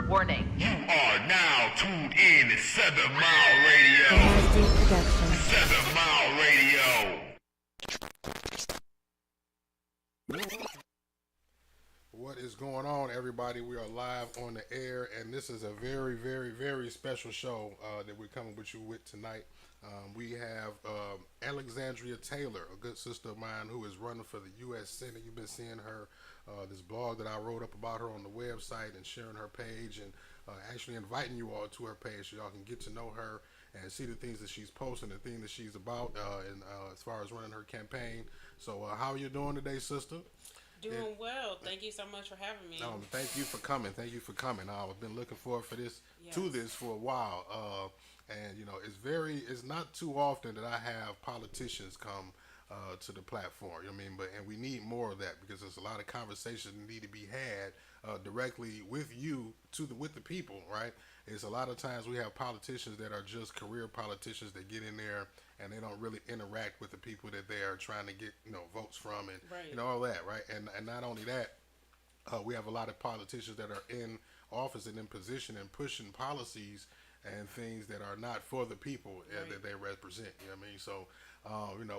Warning. You are now tuned in to 7 Mile Radio. ASD Production. 7 Mile Radio. What is going on, everybody? We are live on the air, and this is a very, very, very special show that we're coming with you with tonight. We have Alexandria Taylor, a good sister of mine who is running for the U.S. Senate. You've been seeing her, this blog that I wrote up about her on the website and sharing her page and actually inviting you all to her page so y'all can get to know her and see the things that she's posting, the things that she's about, and as far as running her campaign. So how are you doing today, sister? Doing well. Thank you so much for having me. Thank you for coming. Thank you for coming. I've been looking forward for this to this for a while. And you know, it's not too often that I have politicians come to the platform. You know what I mean? And we need more of that because there's a lot of conversations that need to be had directly with you with the people, right? It's a lot of times we have politicians that are just career politicians that get in there and they don't really interact with the people that they are trying to get, votes from and all that, right? And not only that, we have a lot of politicians that are in office and in position and pushing policies and things that are not for the people that they represent. You know what I mean? So,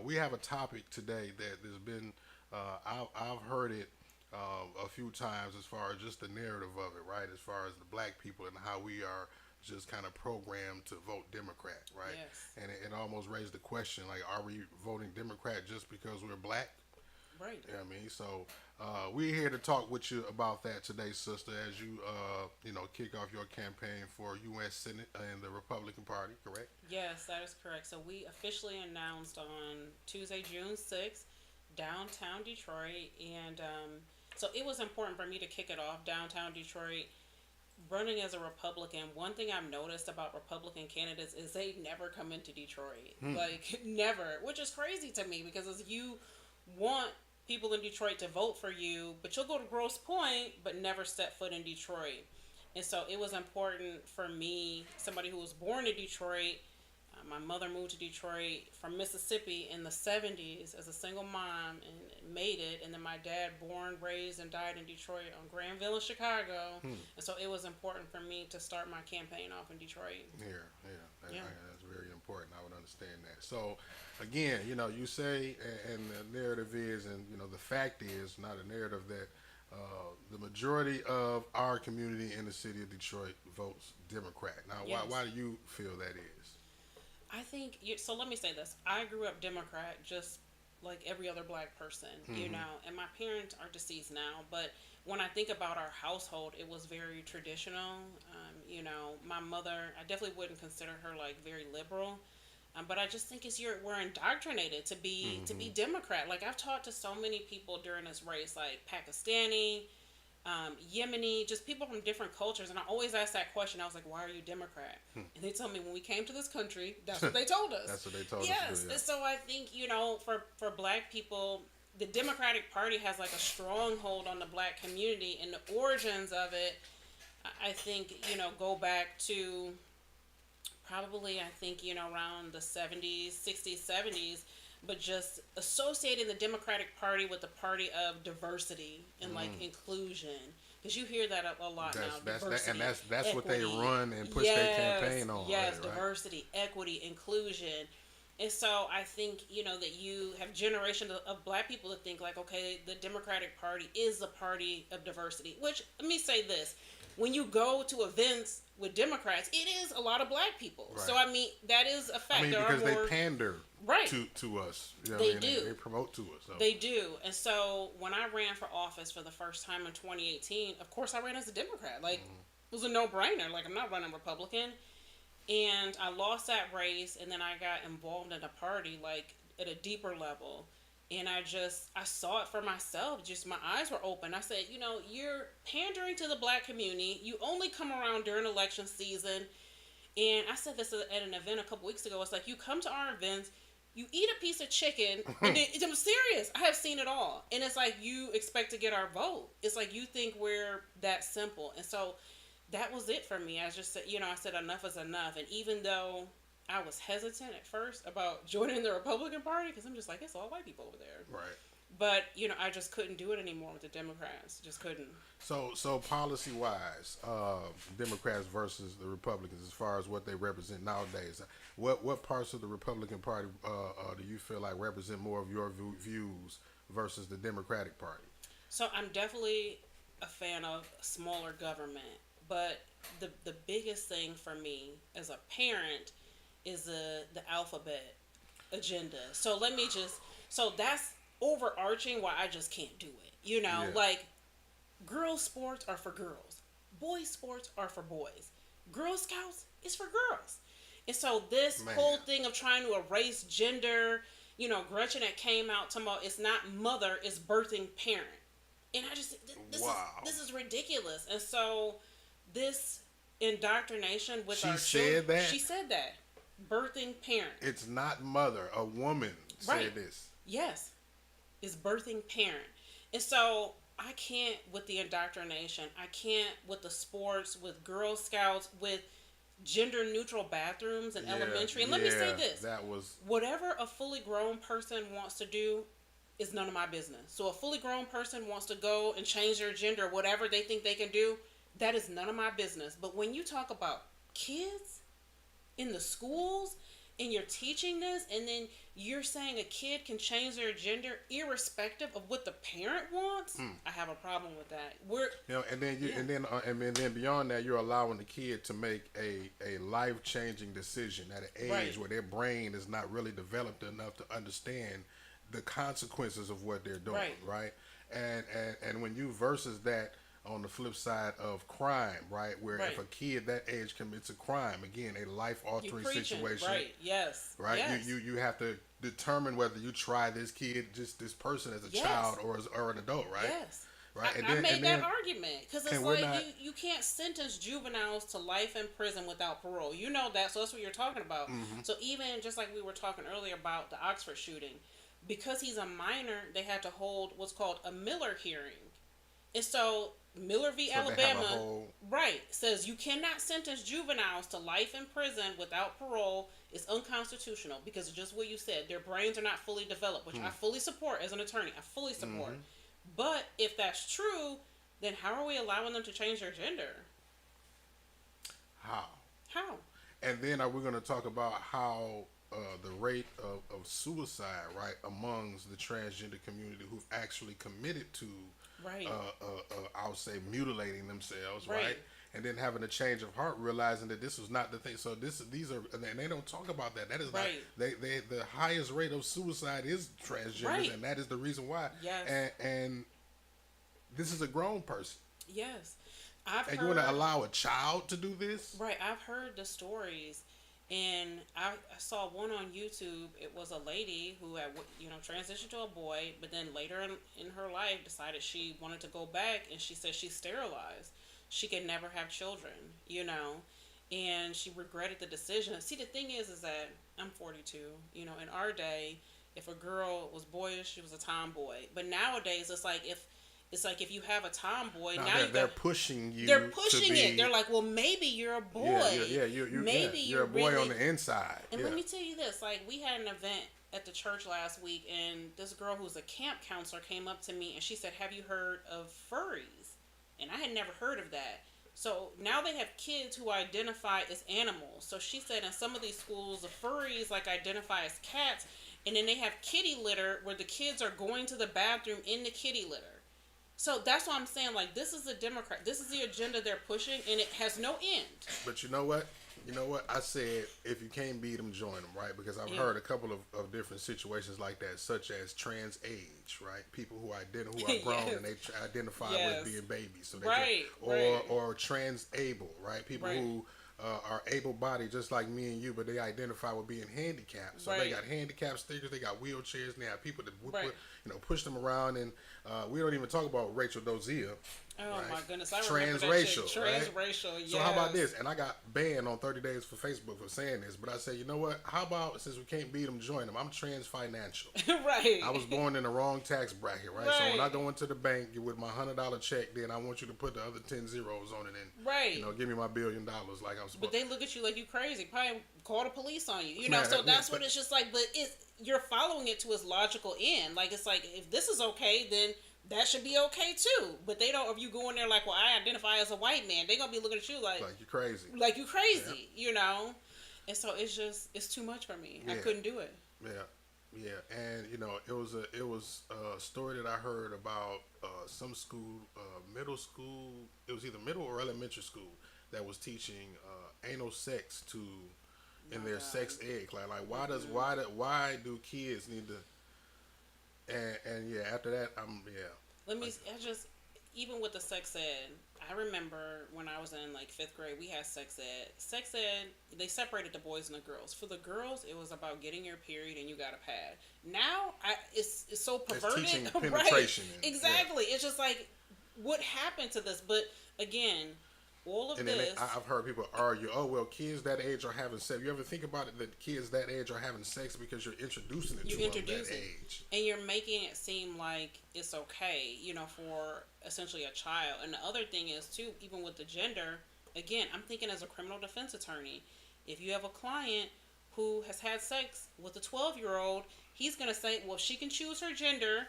we have a topic today that has been, I've heard it a few times as far as just the narrative of it, right? As far as the black people and how we are just kind of programmed to vote Democrat, right? Yes. And it almost raised the question, like, are we voting Democrat just because we're black? Right. You know what I mean? So we're here to talk with you about that today, sister, as you, kick off your campaign for U.S. Senate and the Republican Party, correct? Yes, that is correct. So we officially announced on Tuesday, June 6th, downtown Detroit. And so it was important for me to kick it off downtown Detroit. Running as a Republican, one thing I've noticed about Republican candidates is they never come into Detroit. Like, never, which is crazy to me because as you want people in Detroit to vote for you, but you'll go to Grosse Pointe, but never step foot in Detroit. And so it was important for me, somebody who was born in Detroit. My mother moved to Detroit from Mississippi in the 70s as a single mom and made it. And then my dad, born, raised, and died in Detroit on Granville in Chicago. And so it was important for me to start my campaign off in Detroit. That's very important. I would understand that. So, again, you say, and the narrative is, and, the fact is, not a narrative, that the majority of our community in the city of Detroit votes Democrat. Now, why do you feel that is? I think, so let me say this. I grew up Democrat just like every other black person, and my parents are deceased now, but when I think about our household, it was very traditional. My mother, I definitely wouldn't consider her like very liberal, but I just think we're indoctrinated to be Democrat. Like I've talked to so many people during this race, like Pakistani, Yemeni, just people from different cultures, and I always ask that question. I was like, why are you Democrat? And they told me when we came to this country, that's what they told us. That's what they told us. Yes, and so I think, for black people, the Democratic Party has like a stronghold on the black community, and the origins of it, I think, go back to probably, around the 70s, 60s, 70s, but just associating the Democratic Party with the party of diversity and like inclusion, because you hear that a lot now. Diversity, that's what they run and push their campaign on. Yes, right? Diversity, equity, inclusion. And so I think, that you have generations of black people that think like, okay, the Democratic Party is the party of diversity, which, let me say this, when you go to events with Democrats, it is a lot of black people. Right. So, that is a fact. Because they pander to us. They do. They promote to us. So. They do. And so, when I ran for office for the first time in 2018, of course I ran as a Democrat. Like, it was a no-brainer. Like, I'm not running Republican. And I lost that race, and then I got involved in a party, like, at a deeper level. And I saw it for myself. Just my eyes were open. I said, you're pandering to the black community. You only come around during election season. And I said this at an event a couple weeks ago. It's like, you come to our events, you eat a piece of chicken, and I'm serious. I have seen it all. And it's like, you expect to get our vote. It's like, you think we're that simple. And so that was it for me. I just said, I said enough is enough. And even though I was hesitant at first about joining the Republican Party, because I'm just like, it's all white people over there. Right. But I just couldn't do it anymore with the Democrats. Just couldn't. So policy wise, Democrats versus the Republicans, as far as what they represent nowadays, what parts of the Republican Party do you feel like represent more of your views versus the Democratic Party? So I'm definitely a fan of smaller government, but the biggest thing for me as a parent is the alphabet agenda. So let me just so that's overarching why I just can't do it. Yeah. Like girls sports are for girls. Boys sports are for boys. Girl Scouts is for girls. And so this Man. whole thing of trying to erase gender, Gretchen that came out talking about it's not mother, it's birthing parent. And I just Wow. this is ridiculous. And so this indoctrination with She our said children, that? she said that birthing parent. It's not mother. A woman Right. said this. Yes, is birthing parent. And so I can't with the indoctrination. I can't with the sports, with Girl Scouts, with gender neutral bathrooms in elementary. And let me say this. That was Whatever a fully grown person wants to do is none of my business. So a fully grown person wants to go and change their gender, whatever they think they can do, that is none of my business. But when you talk about kids in the schools and you're teaching this and then you're saying a kid can change their gender irrespective of what the parent wants, I have a problem with that. And then beyond that, you're allowing the kid to make a life-changing decision at an age Right. where their brain is not really developed enough to understand the consequences of what they're doing, right? And when you versus that on the flip side of crime, right, where if a kid that age commits a crime, again, a life-altering situation, right? Yes, right? Yes. You have to determine whether you try this kid, just this person as a child or an adult, right? Yes. Right. I made that argument because it's like you can't sentence juveniles to life in prison without parole. You know that, so that's what you're talking about. So even just like we were talking earlier about the Oxford shooting, because he's a minor, they had to hold what's called a Miller hearing. And so Miller v. Alabama, says you cannot sentence juveniles to life in prison without parole. It's unconstitutional because of just what you said. Their brains are not fully developed, which I fully support as an attorney. I fully support. But if that's true, then how are we allowing them to change their gender? How? And then are we going to talk about how the rate of suicide, right, amongst the transgender community who've actually committed to, I would say, mutilating themselves, right? And then having a change of heart, realizing that this was not the thing. So these are, and they don't talk about that. That is not, the highest rate of suicide is transgenders, and that is the reason why. Yes. And this is a grown person. Yes. You want to allow a child to do this? Right. I've heard the stories, and I saw one on YouTube. It was a lady who had, transitioned to a boy, but then later in her life decided she wanted to go back, and she said she's sterilized. She could never have children, and she regretted the decision. See, the thing is that I'm 42, in our day, if a girl was boyish, she was a tomboy. But nowadays, it's like if you have a tomboy, they're pushing you. They're pushing to be, it. They're like, well, maybe you're a boy. You're a boy really, on the inside. And let me tell you this: like, we had an event at the church last week, and this girl who's a camp counselor came up to me, and she said, "Have you heard of furries?" And I had never heard of that. So now they have kids who identify as animals. So she said in some of these schools, the furries identify as cats, and then they have kitty litter where the kids are going to the bathroom in the kitty litter. So that's what I'm saying. This is the Democrat. This is the agenda they're pushing, and it has no end. But you know what? I said, if you can't beat them, join them, right? Because I've heard a couple of different situations like that, such as trans age, right? People who are grown and they identify with being babies. So or trans-able, right? People who are able-bodied just like me and you, but they identify with being handicapped. So they got handicap stickers, they got wheelchairs, and they have people that push them around. And we don't even talk about Rachel Dozier, Oh right? my goodness, I remember that shit. Transracial, right? Transracial, yes. So how about this? And I got banned on 30 days for Facebook for saying this, but I said, you know what? How about since we can't beat them, join them? I'm trans financial. Right. I was born in the wrong tax bracket, right? So when I Right. go into the bank with my $100 check, then I want you to put the other 10 zeros on it and Right. give me my $1 billion like I'm supposed. But they look at you like you crazy. Probably call the police on you. Man, So that's but- what it's just like. But you're following it to its logical end. Like it's like if this is okay, then that should be okay too. But they don't. If you go in there like, well, I identify as a white man, they're gonna be looking at you like you're crazy. Like you crazy, And so it's too much for me. Yeah. I couldn't do it. Yeah, and it was a story that I heard about some school, middle school. It was either middle or elementary school that was teaching anal sex in their sex ed class. Like why do kids need to? And yeah, after that, Even with the sex ed, I remember when I was in like 5th grade, we had sex ed. Sex ed, they separated the boys and the girls. For the girls, it was about getting your period and you got a pad. Now, it's so perverted. It's teaching right? penetration. Exactly. Yeah. It's just like, what happened to this? But again, all of and this. Then I've heard people argue, oh, well, kids that age are having sex. You ever think about it that kids that age are having sex because you're introducing it to them that age? And you're making it seem like it's okay, for essentially a child. And the other thing is, too, even with the gender, again, I'm thinking as a criminal defense attorney, if you have a client who has had sex with a 12-year-old, he's going to say, well, she can choose her gender.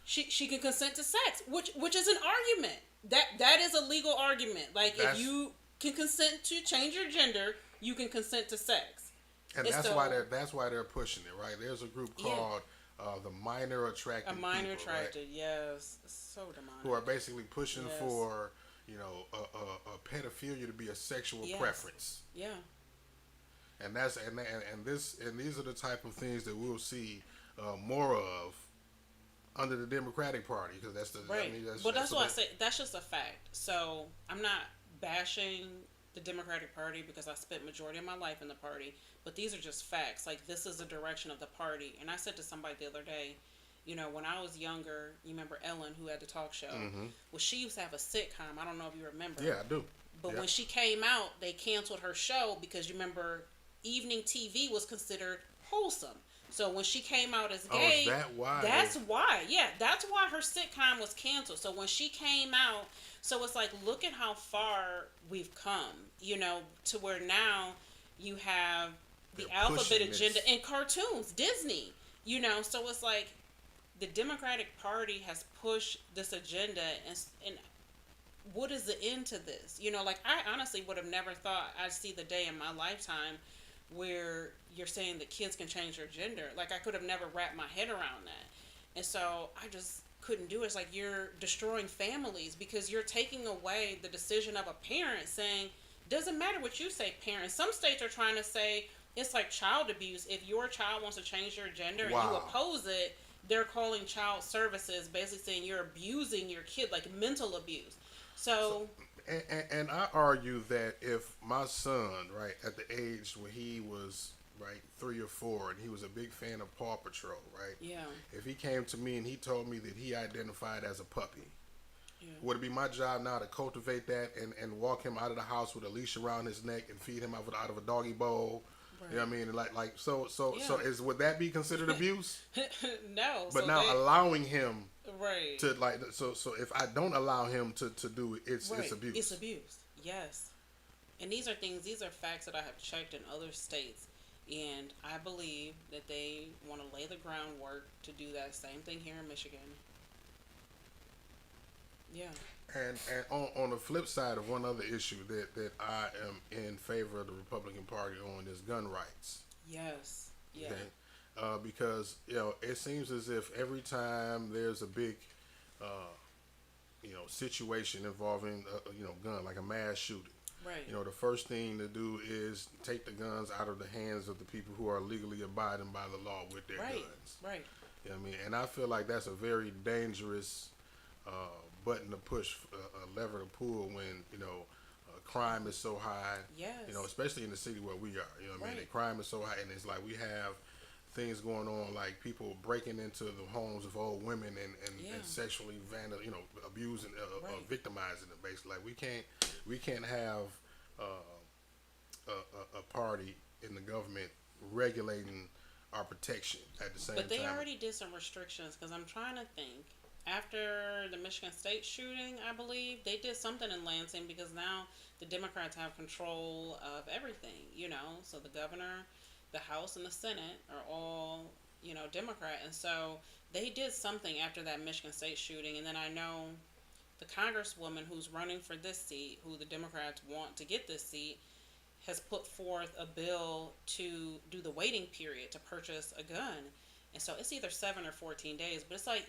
She can consent to sex, which is an argument. That is a legal argument. Like, if you can consent to change your gender, you can consent to sex. And that's why they're pushing it, right? There's a group called the Minor Attracted People. Attracted, right? Yes. So demonic. Who are basically pushing for, a pedophilia to be a sexual preference. Yeah. And these are the type of things that we'll see more of under the Democratic Party, because that's the right. That's why I say that's just a fact. So I'm not bashing the Democratic Party because I spent majority of my life in the party, but these are just facts. Like, this is the direction of the party. And I said to somebody the other day, when I was younger, you remember Ellen, who had the talk show? Mm-hmm. Well, she used to have a sitcom. I don't know if you remember. Yeah, I do. But when she came out, they canceled her show because you remember evening TV was considered wholesome. So when she came out as gay, is that why? That's why. Yeah, that's why her sitcom was canceled. So when she came out, so it's like, look at how far we've come, to where now you have the alphabet agenda in cartoons, Disney, so it's like the Democratic Party has pushed this agenda, and what is the end to this? Like, I honestly would have never thought I'd see the day in my lifetime where you're saying that kids can change their gender. Like, I could have never wrapped my head around that. And so I just couldn't do it. It's like you're destroying families because you're taking away the decision of a parent, saying, doesn't matter what you say, parents. Some states are trying to say it's like child abuse. If your child wants to change their gender and you oppose it, they're calling child services, basically saying you're abusing your kid, like mental abuse. So and I argue that if my son, right, at the age where he was, right, 3 or 4, and he was a big fan of Paw Patrol, right? Yeah. If he came to me and he told me that he identified as a puppy, yeah. would it be my job now to cultivate that and walk him out of the house with a leash around his neck and feed him out of a doggy bowl? Right. You know what I mean? And so would that be considered abuse? No. But allowing him right to so if I don't allow him to do it, it's abuse. It's abuse. Yes. And these are facts that I have checked in other states, and I believe that they want to lay the groundwork to do that same thing here in Michigan. Yeah. And on the flip side of one other issue that I am in favor of the Republican Party on is gun rights. Yes. Yeah. Okay? Because it seems as if every time there's a big situation involving gun, like a mass shooting, right? The first thing to do is take the guns out of the hands of the people who are legally abiding by the law with their guns. Right. You know what I mean? And I feel like that's a very dangerous button to push, a lever to pull when crime is so high. Yes. Especially in the city where we are. You know what I mean? The crime is so high, and it's like we have things going on, like people breaking into the homes of old women and sexually abusing, victimizing them. Basically, like we can't have a party in the government regulating our protection at the same time. But they already did some restrictions, because I'm trying to think. After the Michigan State shooting, I believe, they did something in Lansing, because now the Democrats have control of everything, So the governor, the House, and the Senate are all, Democrat. And so they did something after that Michigan State shooting. And then I know the congresswoman who's running for this seat, who the Democrats want to get this seat, has put forth a bill to do the waiting period to purchase a gun. And so it's either 7 or 14 days, but it's like,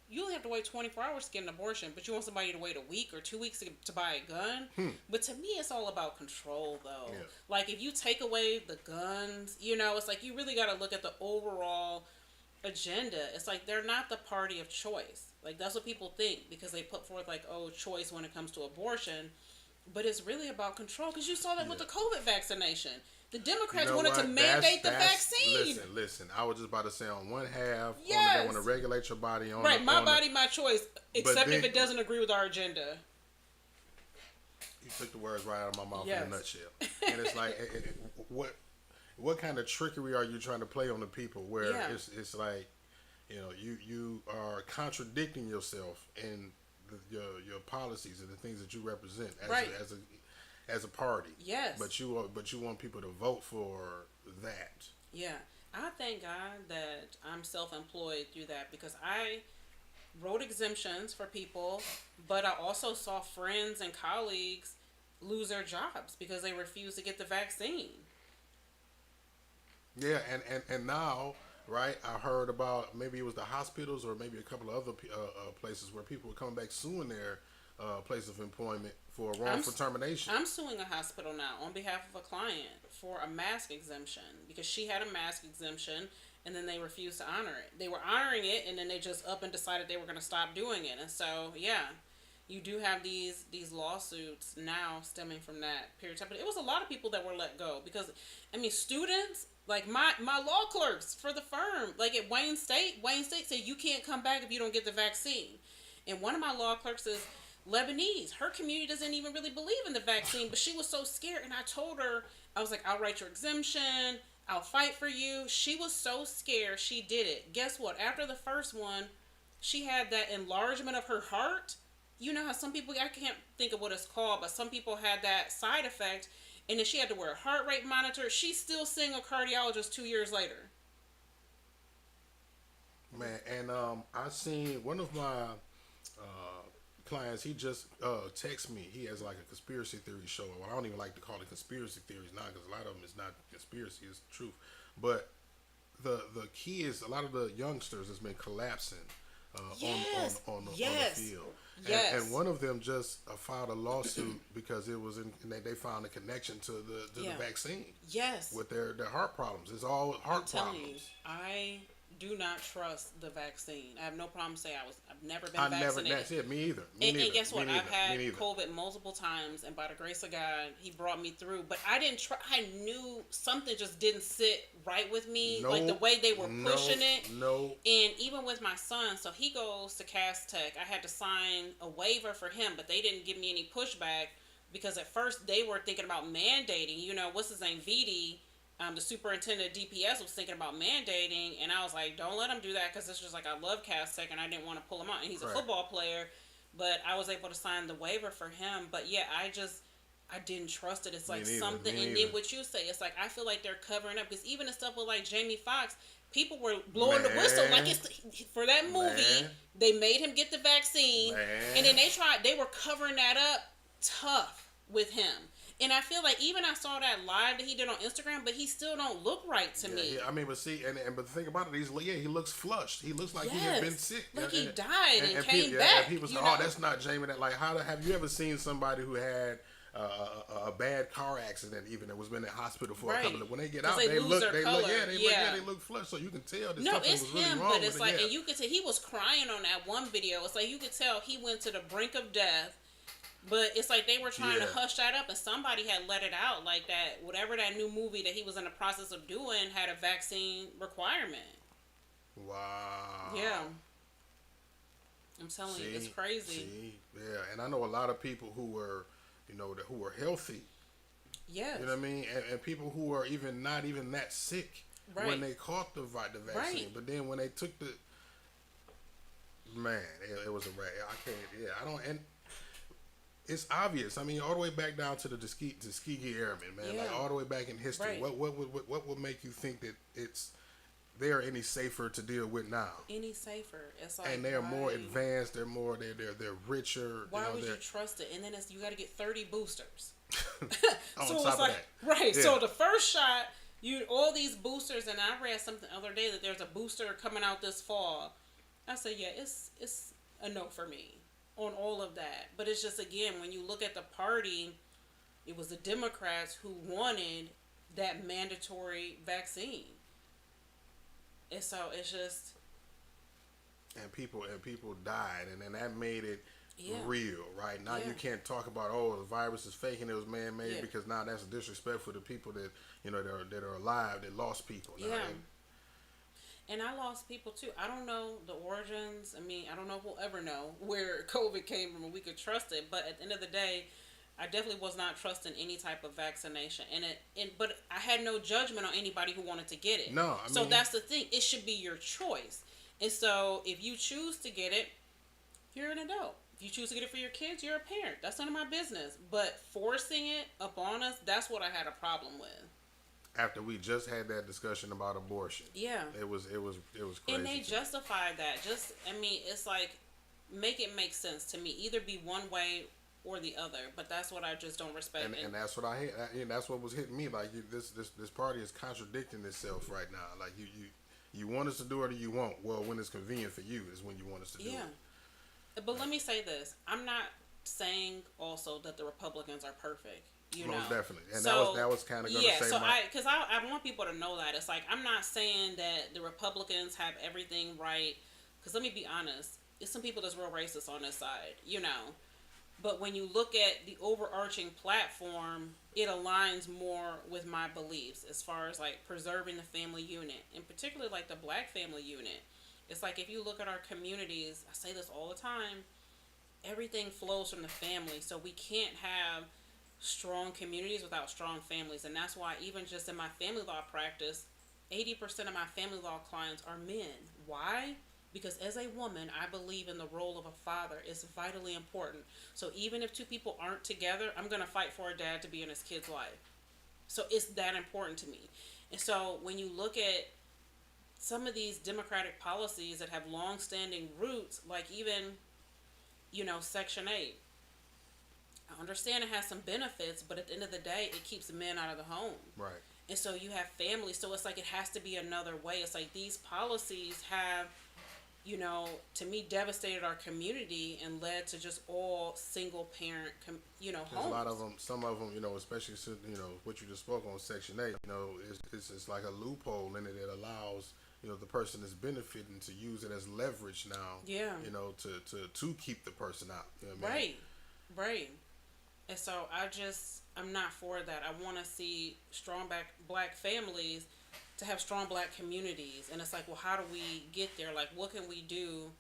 you only have to wait 24 hours to get an abortion, but you want somebody to wait a week or 2 weeks to buy a gun? But to me, it's all about control, though. Yeah. Like, if you take away the guns, it's like you really got to look at the overall agenda. It's like they're not the party of choice. Like, that's what people think, because they put forth, like, choice when it comes to abortion. But it's really about control, because you saw that with the COVID vaccination. The Democrats wanted to mandate the vaccine. Listen. I was just about to say, on one half, they want to regulate your body. My body, my choice, except if it doesn't agree with our agenda. You took the words right out of my mouth in a nutshell. And it's like, what kind of trickery are you trying to play on the people? Where it's like, you are contradicting yourself in your policies and the things that you represent as a party. Yes. But you want people to vote for that. Yeah. I thank God that I'm self-employed through that, because I wrote exemptions for people, but I also saw friends and colleagues lose their jobs because they refused to get the vaccine. Yeah, and now, right, I heard about, maybe it was the hospitals or maybe a couple of other places where people were coming back suing their place of employment for wrongful termination. I'm suing a hospital now on behalf of a client for a mask exemption, because she had a mask exemption and then they refused to honor it. They were honoring it, and then they just up and decided they were going to stop doing it. And so, you do have these lawsuits now stemming from that period of time. But it was a lot of people that were let go, because, students, like my law clerks for the firm, like at Wayne State said, you can't come back if you don't get the vaccine. And one of my law clerks is Lebanese. Her community doesn't even really believe in the vaccine, but she was so scared. And I told her, I was like, I'll write your exemption. I'll fight for you. She was so scared. She did it. Guess what? After the first one, she had that enlargement of her heart. You know how some people, I can't think of what it's called, but some people had that side effect. And then she had to wear a heart rate monitor. She's still seeing a cardiologist 2 years later. Man, and I seen one of my clients, he just texted me. He has like a conspiracy theory show. Well, I don't even like to call it conspiracy theories now, because a lot of them is not conspiracy, it's the truth. But the key is, a lot of the youngsters has been collapsing on the field. Yes. And one of them just filed a lawsuit because it was they found a connection to the vaccine. Yes. With their heart problems. It's all heart problems. I'm telling you, I do not trust the vaccine. I have no problem saying I've never been vaccinated. That's it. Me either. And guess what? I've had COVID multiple times, and by the grace of God, He brought me through. But I didn't try. I knew something just didn't sit right with me, like the way they were pushing it. No. And even with my son, so he goes to Cass Tech. I had to sign a waiver for him, but they didn't give me any pushback, because at first they were thinking about mandating. What's his name, Vidi? The superintendent of DPS was thinking about mandating, and I was like, don't let him do that, because it's just like, I love Cass Tech, and I didn't want to pull him out. And he's a football player, but I was able to sign the waiver for him. But yeah, I didn't trust it. It's like something, and then what you say, it's like, I feel like they're covering up, because even the stuff with like Jamie Foxx, people were blowing the whistle, like it's for that movie. They made him get the vaccine, and then they were covering that up tough with him. And I feel like, even I saw that live that he did on Instagram, but he still don't look right to me. Yeah, I mean, but see, but the thing about it, he looks flushed. He looks like he had been sick. Like he died and came back. And people say, that's not Jamie. That, like, have you ever seen somebody who had a bad car accident, even that was been in the hospital for a couple of, when they get out, they look flushed, so you can tell that something was really wrong. But it's and you could tell he was crying on that one video. It's like you could tell he went to the brink of death. But it's like they were trying to Yeah. hush that up, and somebody had let it out, like that whatever that new movie that he was in the process of doing had a vaccine requirement. Wow. Yeah, I'm telling you, it's crazy. Yeah, and I know a lot of people who were, who were healthy. Yes. You know what I mean? And people who are even not even that sick Right. when they caught the vaccine. Right. But then when they took the, man, it was a wreck. I can't. Yeah, I don't. And it's obvious. I mean, all the way back down to the Tuskegee Airmen, man. Yeah. Like all the way back in history. Right. What would make you think that they're any safer to deal with now? Any safer? It's like, And they're more why- advanced. They're richer. Why would they're, you trust it? And then you got to get 30 boosters. on So top it's of like, that. right. Yeah. So the first shot, all these boosters, and I read something the other day that there's a booster coming out this fall. I said, yeah, it's a no for me on all of that. But it's just, again, when you look at the party, it was the Democrats who wanted that mandatory vaccine. And so it's just, and people died, and then that made it yeah. real, right? Now Yeah. you can't talk about, oh, the virus is fake and it was man-made, Yeah. because now that's a disrespect for the people that that are alive, that lost people. Now, Yeah. And I lost people too. I don't know the origins. I mean, I don't know if we'll ever know where COVID came from and we could trust it. But at the end of the day, I definitely was not trusting any type of vaccination. But I had no judgment on anybody who wanted to get it. No, I so mean, that's the thing. It should be your choice. And so if you choose to get it, you're an adult. If you choose to get it for your kids, you're a parent. That's none of my business. But forcing it upon us, that's what I had a problem with. after we just had that discussion about abortion, Yeah. it was crazy. And they justify that. It's like, make it make sense to me. Either be one way or the other. But that's what I just don't respect. and that's what I hate. And that's what was hitting me. Like, this party is contradicting itself right now. Like, you want us to do it or you won't. Well, when it's convenient for you is when you want us to do it. But let me say this. I'm not saying also that the Republicans are perfect. Most definitely. And so, that was kind of going to say because I want people to know that. It's like, I'm not saying that the Republicans have everything right. Because let me be honest. There's some people that's real racist on this side, But when you look at the overarching platform, it aligns more with my beliefs as far as like preserving the family unit, and particularly like the black family unit. It's like, if you look at our communities, I say this all the time, everything flows from the family. So we can't have strong communities without strong families. And that's why even just in my family law practice, 80% of my family law clients are men. Why? Because as a woman, I believe in the role of a father is vitally important. So even if two people aren't together, I'm going to fight for a dad to be in his kid's life. So it's that important to me. And so when you look at some of these democratic policies that have long-standing roots, like even, Section 8, I understand it has some benefits, but at the end of the day, it keeps men out of the home. Right. And so you have families, so it's like it has to be another way. It's like these policies have, to me, devastated our community and led to just all single parent, homes. There's a lot of them, some of them, especially, what you just spoke on, Section 8, it's like a loophole in it that allows, the person that's benefiting to use it as leverage now, Yeah. To keep the person out. You know what I mean? Right. And so I'm not for that. I want to see strong black families to have strong black communities. And it's like, well, how do we get there? Like, what can we do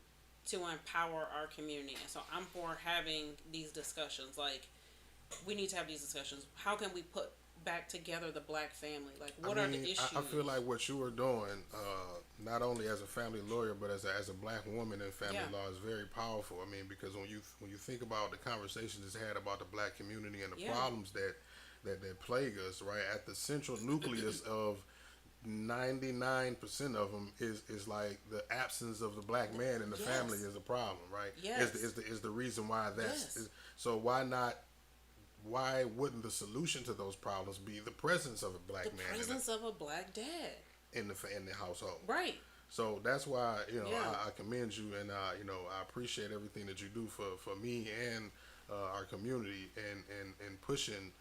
to empower our community? And so I'm for having these discussions. Like, we need to have these discussions. How can we put back together the black family? Like, what are the issues? I feel like what you are doing, not only as a family lawyer, but as a black woman in family law, is very powerful. I mean, because when you think about the conversations it's had about the black community and the problems that plague us, right, at the central nucleus of 99% of them is like the absence of the black man in the family is a problem, right? Yes. Is the reason why that's so why wouldn't the solution to those problems be the presence of a black man? The presence of a black dad in the household, right? So that's why I commend you, and I appreciate everything that you do for me and our community and pushing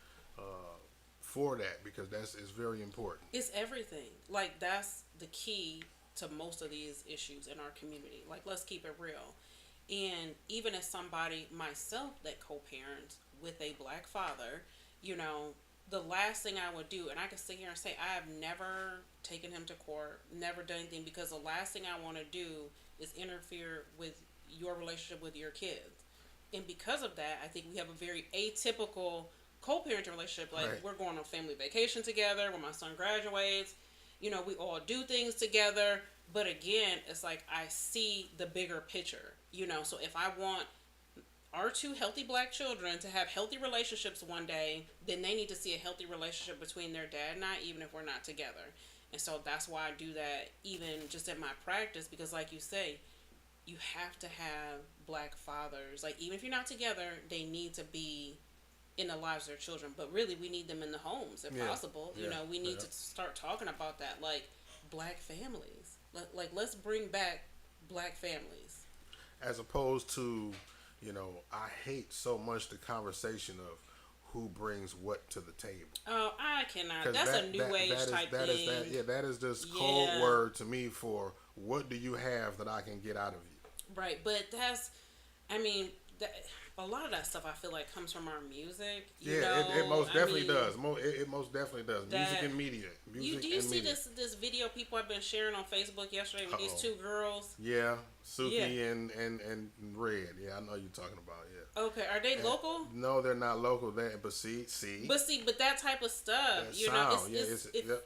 for that, because it's very important. It's everything. Like, that's the key to most of these issues in our community. Like, let's keep it real. And even as somebody myself that co-parents with a black father, you know, the last thing I would do, and I can sit here and say I have never taken him to court, never done anything, because the last thing I want to do is interfere with your relationship with your kids. And because of that, I think we have a very atypical co-parenting relationship. Like, Right. we're going on family vacation together when my son graduates. You know, we all do things together. But again, it's like I see the bigger picture. You know, so if I want our two healthy black children to have healthy relationships one day, then they need to see a healthy relationship between their dad and I, even if we're not together. And so that's why I do that even just in my practice, because like you say, you have to have black fathers. Like, even if you're not together, they need to be in the lives of their children. But really, we need them in the homes if Yeah. possible. You Yeah. know, we need Yeah. to start talking about that, like black families. Like, let's bring back black families. As opposed to, you know, I hate so much the conversation of who brings what to the table. Oh, I cannot. 'Cause That's a new age type thing. that is just cold Yeah. word to me for what do you have that I can get out of you. Right, but that's, I mean, a lot of that stuff I feel like comes from our music. You Yeah, know? it most definitely mean, does. It most definitely does. Music that- and media. Music Do you and see media. this video people have been sharing on Facebook yesterday with these Uh-oh. two girls? Yeah, Suki Yeah. and Red. Yeah, I know you're talking about. Yeah. Okay, are they local? No, they're not local. But see. But that type of stuff, That you know, sound, it's You know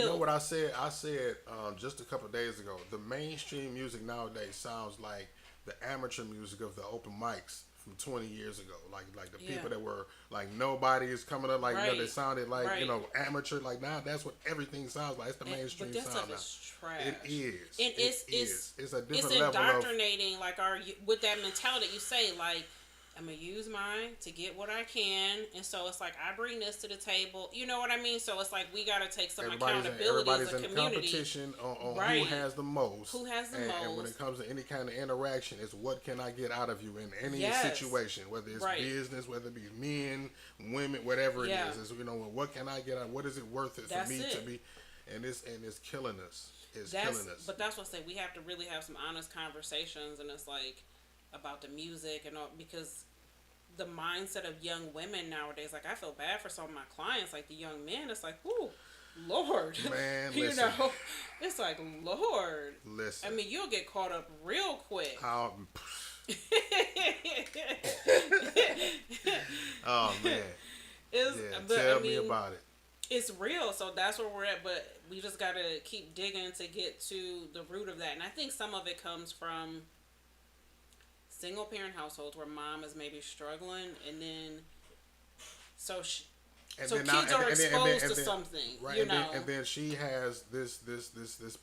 filth. what I said? I said just a couple of days ago. The mainstream music nowadays sounds like the amateur music of the open mics from 20 years ago. Like the Yeah. people that were like nobody is coming up. Like, you know, they Right. sounded like, Right. you know, amateur. Like, now that's what everything sounds like. It's the But mainstream that sound stuff now. is trash. It is. And it's It's a it's different level of. indoctrinating, like with that mentality you say, like, I'm gonna use mine to get what I can, and so it's like I bring this to the table. You know what I mean? So it's like we gotta take some accountability Everybody's as a in community. competition on Right. who has the most. Who has the And when most. it comes to any kind of interaction, it's what can I get out of you in any Yes. situation, whether it's Right. business, whether it be men, women, whatever Yeah. it is. It's, you know, what can I get out? What is it worth it That's for me to it. be? And it's killing us. It's That's killing us. but that's what I say. We have to really have some honest conversations, and it's like about the music and all, because the mindset of young women nowadays, like I feel bad for some of my clients, like the young men. It's like, whoo, Lord, Man, you listen. know, it's like, Lord. Listen. I mean, you'll get caught up real quick. Oh man. It's, Yeah, but, tell I mean, me about it. It's real, so that's where we're at. But we just gotta keep digging to get to the root of that. And I think some of it comes from single parent households where mom is maybe struggling, and then so she, And so then kids now- are and then- exposed and to then- something, Right, you and know. then she has this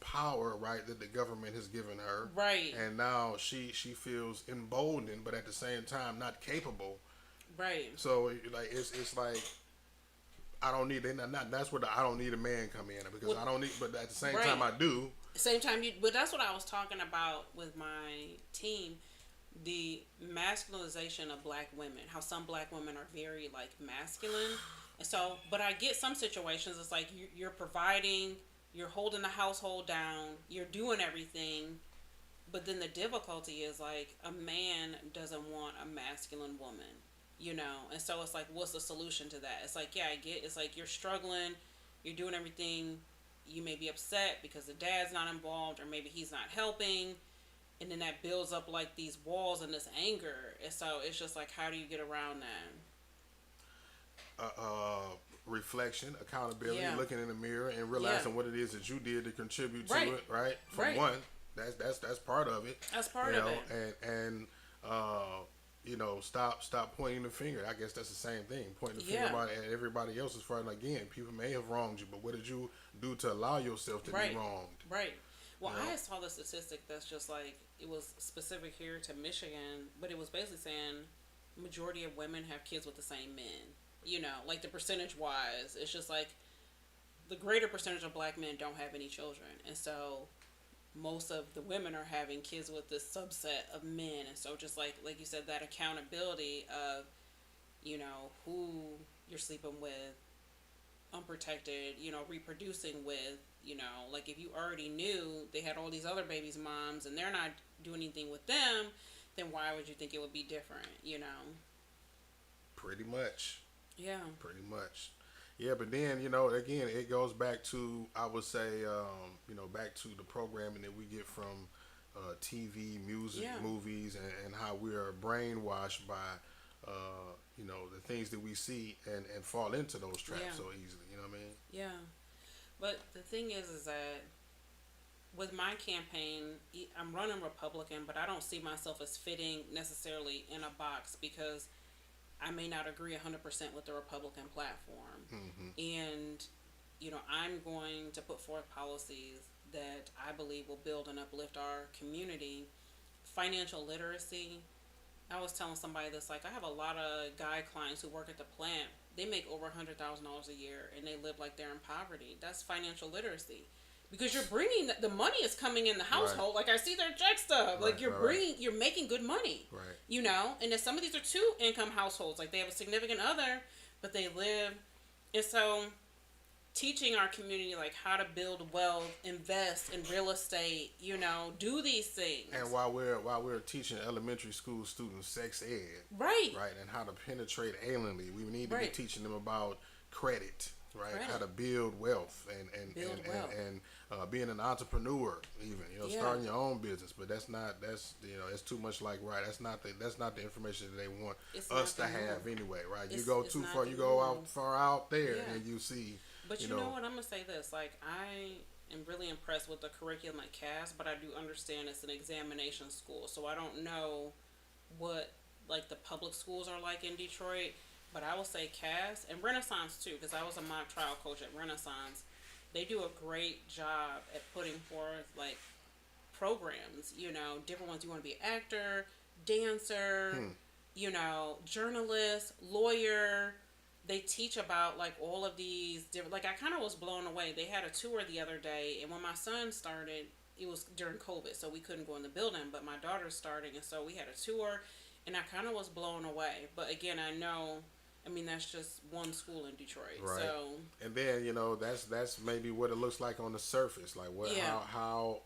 power, right, that the government has given her. Right. And now she feels emboldened, but at the same time not capable. Right. So like it's like I don't need that's where the I don't need a man come in, because Well, I don't need, but at the same right. time I do. Same time, but that's what I was talking about with my team. The masculinization of black women, how some black women are very like masculine, and so. But I get some situations. It's like you're providing, you're holding the household down, you're doing everything, but then the difficulty is like a man doesn't want a masculine woman, you know. And so it's like, what's the solution to that? It's like, yeah, I get. It's like you're struggling, you're doing everything. You may be upset because the dad's not involved, or maybe he's not helping. And then that builds up like these walls and this anger. And so it's just like, how do you get around that? Reflection, accountability, Yeah. looking in the mirror and realizing Yeah. what it is that you did to contribute Right. to it, right? For Right. one, that's part of it. That's part you of know, it. And you know, stop pointing the finger. I guess that's the same thing. Pointing the Yeah. finger at everybody else as far as, again, people may have wronged you, but what did you do to allow yourself to Right. be wronged? Right. Well, You know? I saw the statistic that's just like, it was specific here to Michigan, but it was basically saying majority of women have kids with the same men. You know, like the percentage wise, it's just like the greater percentage of black men don't have any children. And so most of the women are having kids with this subset of men. And so just like you said, that accountability of, you know, who you're sleeping with, unprotected, you know, reproducing with, you know, like if you already knew they had all these other babies' moms and they're not doing anything with them, then why would you think it would be different? Pretty much. Yeah. Pretty much. Yeah, but then, again, it goes back to, I would say, back to the programming that we get from TV, music, Yeah. movies, and how we are brainwashed by, the things that we see and fall into those traps Yeah. so easily. You know what I mean? Yeah. But the thing is that with my campaign, I'm running Republican, but I don't see myself as fitting necessarily in a box because I may not agree 100% with the Republican platform. And, I'm going to put forth policies that I believe will build and uplift our community. Financial literacy. I was telling somebody this, like, I have a lot of guy clients who work at the plant. They make over $100,000 a year and they live like they're in poverty. That's financial literacy. Because you're bringing the money is coming in the household. Right. Like I see their check stuff. Right, Like you're right, bringing, you're making good money. Right. And then some of these are two income households. Like they have a significant other, but they live. And so, teaching our community like how to build wealth, invest in real estate. Do these things. And while we're teaching elementary school students sex ed, right, and how to penetrate alienly, we need to be Right. teaching them about credit. Right, Credit. how to build wealth and being an entrepreneur, even starting your own business. But that's it's too much like that's not the information that they want us to have anyway. Right, you go too far, you go out far out there, and you see. But you know what? I'm gonna say this: like I am really impressed with the curriculum at Cass, but I do understand it's an examination school, so I don't know what like the public schools are like in Detroit. But I will say Cass and Renaissance too, because I was a mock trial coach at Renaissance. They do a great job at putting forth like programs, different ones. You want to be an actor, dancer, journalist, lawyer. They teach about like all of these different, like I kind of was blown away. They had a tour the other day, and when my son started, it was during COVID, so we couldn't go in the building, but my daughter's starting, and so we had a tour, and I kind of was blown away. But again, that's just one school in Detroit. Right. So, and then that's maybe what it looks like on the surface, like how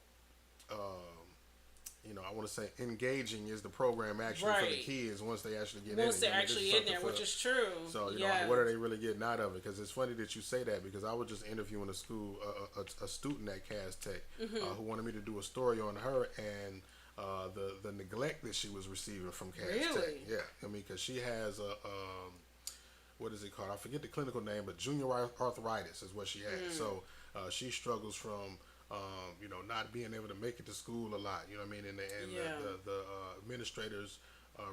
I want to say engaging is the program actually for the kids once they actually get in it. Once they're actually in there, which is true. So what are they really getting out of it? Because it's funny that you say that, because I was just interviewing a student at Cass Tech who wanted me to do a story on her and the neglect that she was receiving from Cass Tech. Yeah, because she has what is it called? I forget the clinical name, but junior arthritis is what she has. So she struggles from not being able to make it to school a lot. You know what I mean? And the administrators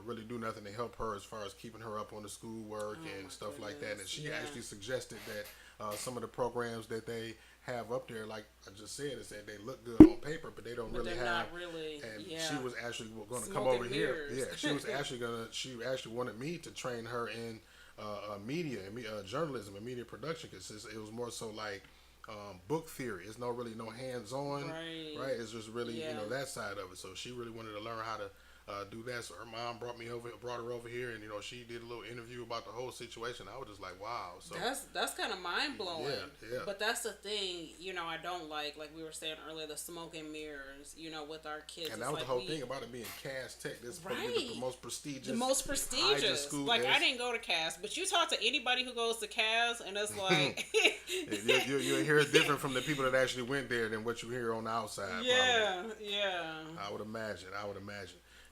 really do nothing to help her as far as keeping her up on the schoolwork and stuff like that. And she actually suggested that some of the programs that they have up there, like I just said, is that they look good on paper, but they don't really have. Not really. And yeah. she was actually going to Smoke come over and here. mirrors. Yeah, she was actually She actually wanted me to train her in media and journalism and media production, because it was more so like book theory. It's no hands-on, right? It's just really that side of it. So she really wanted to learn how to do that. So her mom brought her over here, and she did a little interview about the whole situation. I was just like, wow. So that's kind of mind blowing. Yeah. But that's the thing, I don't like we were saying earlier, the smoke and mirrors, with our kids. And that was the whole thing about it being Cass Tech. This is probably the most prestigious. The most prestigious. School. Like I didn't go to Cass, but you talk to anybody who goes to Cass, and it's like you'll hear it different from the people that actually went there than what you hear on the outside. Yeah, probably. yeah. I would imagine.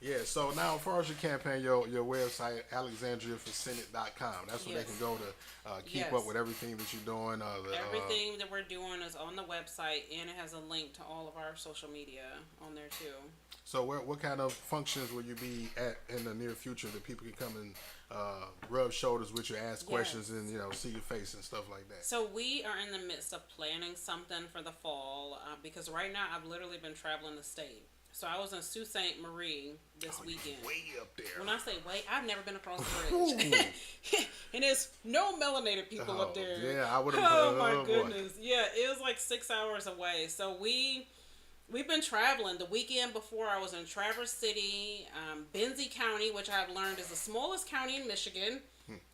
Yeah, so now as far as your campaign, your website, alexandriaforsenate.com. That's where they can go to keep up with everything that you're doing. Everything that we're doing is on the website, and it has a link to all of our social media on there too. So what kind of functions will you be at in the near future that people can come and rub shoulders with you, ask questions, and see your face and stuff like that? So we are in the midst of planning something for the fall because right now I've literally been traveling the state. So I was in Sault Ste. Marie this weekend. Way up there. When I say way, I've never been across the bridge. And there's no melanated people up there. Yeah, I would have. Oh my goodness. Yeah, it was like 6 hours away. So we've been traveling. The weekend before I was in Traverse City, Benzie County, which I've learned is the smallest county in Michigan.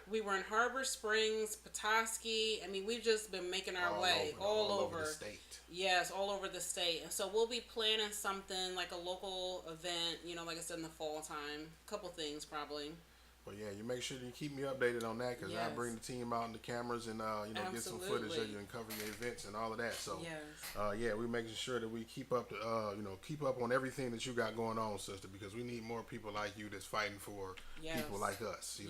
We were in Harbor Springs, Petoskey. I mean, we've just been making our way all over the state. Yes, all over the state. And so we'll be planning something like a local event, you know, like I said, in the fall time. A couple things probably. Well, yeah, you make sure you keep me updated on that, because I bring the team out and the cameras and, get some footage of you and cover your events and all of that. So, we're making sure that we keep up keep up on everything that you got going on, sister, because we need more people like you that's fighting for people like us,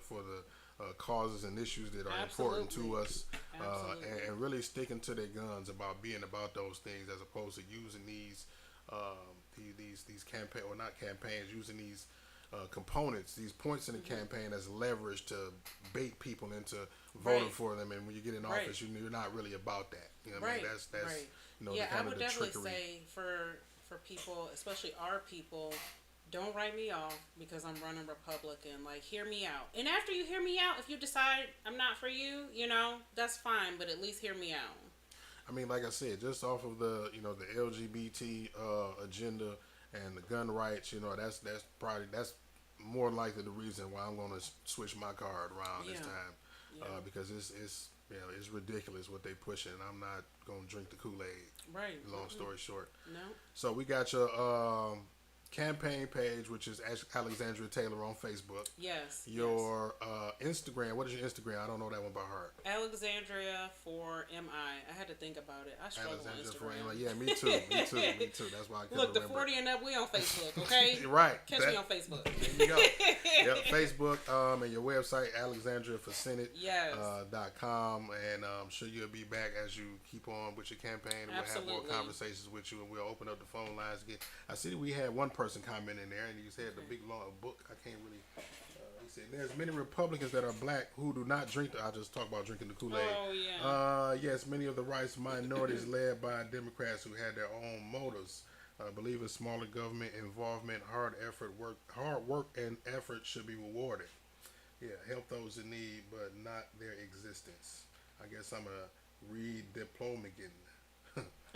for the causes and issues that are important to us, and really sticking to their guns about being about those things, as opposed to using these campaign, or not campaigns, using these components, these points in the campaign as leverage to bait people into voting for them, and when you get in office, you're not really about that. You know what I mean? That's I would definitely say for people, especially our people, don't write me off because I'm running Republican. Like, hear me out, and after you hear me out, if you decide I'm not for you, that's fine, but at least hear me out. I mean, like I said, just off of the the LGBT agenda and the gun rights, that's more likely the reason why I'm going to switch my card around this time, because it's ridiculous what they pushing. I'm not going to drink the Kool-Aid. Right. Long story short. No. So we got your campaign page, which is Alexandria Taylor on Facebook. Yes. Your Instagram. What is your Instagram? I don't know that one by heart. Alexandria for MI. I had to think about it. I struggle on Instagram. Yeah, me too. Me too. That's why I couldn't Look, the remember. 40 and up, we on Facebook, okay? Right. Catch me on Facebook. There you go. Yep, Facebook, and your website, AlexandriaForSenate. Yes. .com, and I'm sure you'll be back as you keep on with your campaign, and Absolutely. we'll have more conversations with you, and we'll open up the phone lines again. I see that we had one person comment in there, and he said the big long book. I can't really. He said there's many Republicans that are black who do not drink. I just talk about drinking the Kool-Aid. Oh yeah. Yes, many of the rights minorities led by Democrats who had their own motives. Believe in smaller government involvement, hard work and effort should be rewarded. Yeah, help those in need, but not their existence. I guess I'm a re-diplomagan.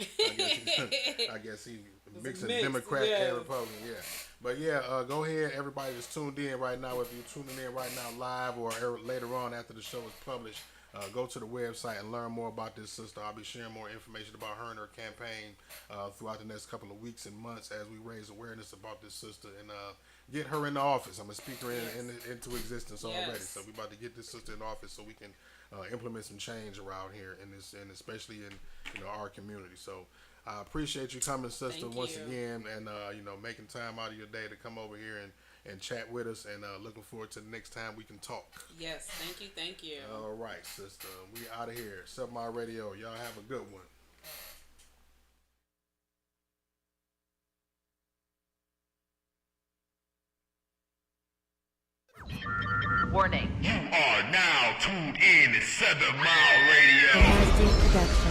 I guess he mixing Democrat and Republican, But go ahead, everybody that's tuned in right now. If you're tuning in right now live or later on after the show is published, go to the website and learn more about this sister. I'll be sharing more information about her and her campaign throughout the next couple of weeks and months as we raise awareness about this sister and get her into office. I'm a speaker into existence already, so we're about to get this sister in office so we can implement some change around here in this, and especially in our community. So I appreciate you coming, sister, once again, and making time out of your day to come over here and chat with us, and looking forward to the next time we can talk. Yes, thank you. All right, sister, we out of here. Sub My Radio. Y'all have a good one. Warning. You are now tuned in to 7 Mile Radio.